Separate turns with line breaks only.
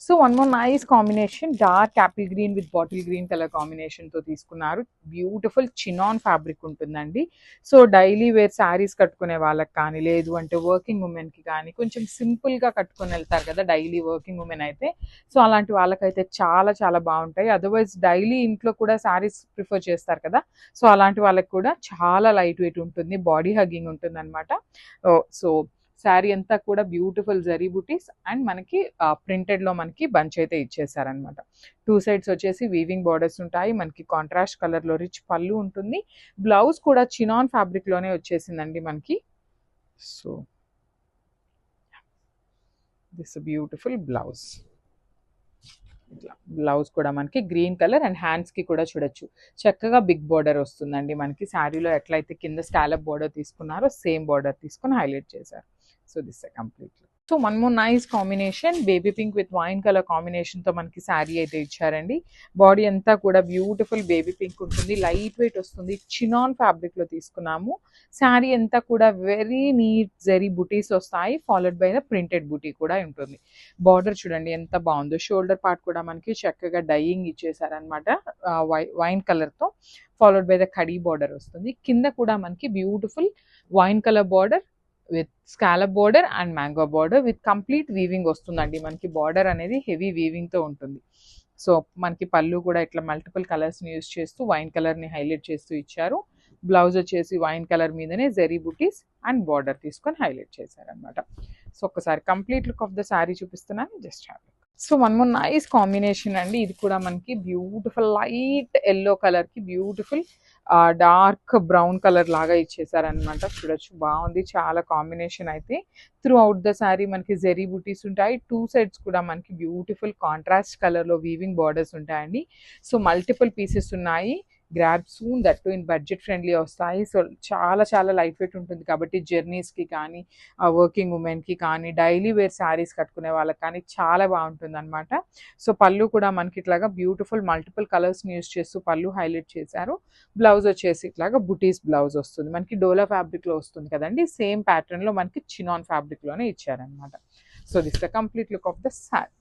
So one more nice combination, dark Apple green with bottle green colour కాంబినేషన్తో తీసుకున్నారు. Beautiful chinon fabric ఉంటుందండి. So daily wear saris కట్టుకునే వాళ్ళకి కానీ, లేదు అంటే వర్కింగ్ ఉమెన్కి కానీ, కొంచెం సింపుల్గా కట్టుకొని వెళ్తారు కదా డైలీ వర్కింగ్ ఉమెన్ అయితే. సో అలాంటి వాళ్ళకైతే చాలా చాలా బాగుంటాయి. అదర్వైజ్ డైలీ ఇంట్లో కూడా శారీస్ ప్రిఫర్ చేస్తారు కదా, సో అలాంటి వాళ్ళకి కూడా చాలా లైట్ వెయిట్ ఉంటుంది, బాడీ హగ్గింగ్ ఉంటుంది అనమాట. సో శారీ అంతా కూడా బ్యూటిఫుల్ జరీ బుటీస్ అండ్ మనకి ప్రింటెడ్లో మనకి బంచ్ అయితే ఇచ్చేసారనమాట. 2 సైడ్స్ వచ్చేసి వీవింగ్ బార్డర్స్ ఉంటాయి. మనకి కాంట్రాస్ట్ కలర్లో రిచ్ పళ్ళు ఉంటుంది. బ్లౌజ్ కూడా చినాన్ ఫ్యాబ్రిక్లోనే వచ్చేసిందండి మనకి. So this beautiful blouse. ఇట్లా బ్లౌజ్ కూడా మనకి గ్రీన్ కలర్ అండ్ హ్యాండ్స్కి కూడా చూడొచ్చు చక్కగా బిగ్ బార్డర్ వస్తుందండి మనకి. శారీలో ఎట్లయితే కింద స్కాలప్ బార్డర్ తీసుకున్నారో సేమ్ బార్డర్ తీసుకొని హైలైట్ చేశారు. So this completely. So one more nice combination, baby pink with wine colour కాంబినేషన్తో మనకి శారీ అయితే ఇచ్చారండి. బాడీ అంతా కూడా బ్యూటిఫుల్ బేబీ పింక్ ఉంటుంది, లైట్ వెయిట్ వస్తుంది, చినాన్ ఫ్యాబ్రిక్లో తీసుకున్నాము. శారీ అంతా కూడా వెరీ నీట్ జరీ బుటీస్ వస్తాయి, ఫాలోడ్ బై ద ప్రింటెడ్ బుటీ కూడా ఉంటుంది. బార్డర్ చూడండి ఎంత బాగుందో, షోల్డర్ పార్ట్ కూడా మనకి చక్కగా డైయింగ్ ఇచ్చేసారనమాట వైన్ కలర్తో, followed by the khadi border వస్తుంది. కింద కూడా మనకి beautiful wine colour border with scallop border and mango border with complete weaving వస్తుందండి మనకి. బార్డర్ అనేది హెవీ వీవింగ్తో ఉంటుంది. సో మనకి పళ్ళు కూడా ఇట్లా మల్టిపుల్ కలర్స్ని యూజ్ చేస్తూ వైన్ కలర్ని హైలైట్ చేస్తూ ఇచ్చారు. బ్లౌజ్ వచ్చేసి వైన్ కలర్ మీదనే జరీ బుటీస్ అండ్ బార్డర్ తీసుకొని హైలైట్ చేశారనమాట. సో ఒక్కసారి complete look of the sari చూపిస్తున్నాను, just have. So one more nice combination అండి, ఇది కూడా మనకి బ్యూటిఫుల్ లైట్ ఎల్లో కలర్కి బ్యూటిఫుల్ డార్క్ బ్రౌన్ కలర్ లాగా ఇచ్చేసారనమాట. చూడొచ్చు బాగుంది చాలా కాంబినేషన్ అయితే. త్రూ అవుట్ ద శారీ మనకి జెరీ బుటీస్ ఉంటాయి. 2 సైడ్స్ కూడా మనకి బ్యూటిఫుల్ కాంట్రాస్ట్ కలర్లో వీవింగ్ బార్డర్స్ ఉంటాయండి. సో మల్టిపుల్ పీసెస్ ఉన్నాయి. Grab soon that to in budget friendly వస్తాయి. సో చాలా చాలా లైట్ వెయిట్ ఉంటుంది కాబట్టి జర్నీస్కి కానీ, వర్కింగ్ ఉమెన్కి కానీ, డైలీ వేర్ శారీస్ కట్టుకునే వాళ్ళకి కానీ చాలా బాగుంటుంది అనమాట. సో పళ్ళు కూడా మనకి ఇట్లాగా బ్యూటిఫుల్ మల్టిపుల్ కలర్స్ని యూజ్ చేస్తూ పళ్ళు హైలైట్ చేశారు. బ్లౌజ్ వచ్చేసి ఇట్లాగా బుటీస్ బ్లౌజ్ వస్తుంది మనకి, డోలా ఫ్యాబ్రిక్లో వస్తుంది కదండి, సేమ్ ప్యాటర్న్లో మనకి చినాన్ ఫ్యాబ్రిక్లోనే ఇచ్చారనమాట. So this the complete look of the sari.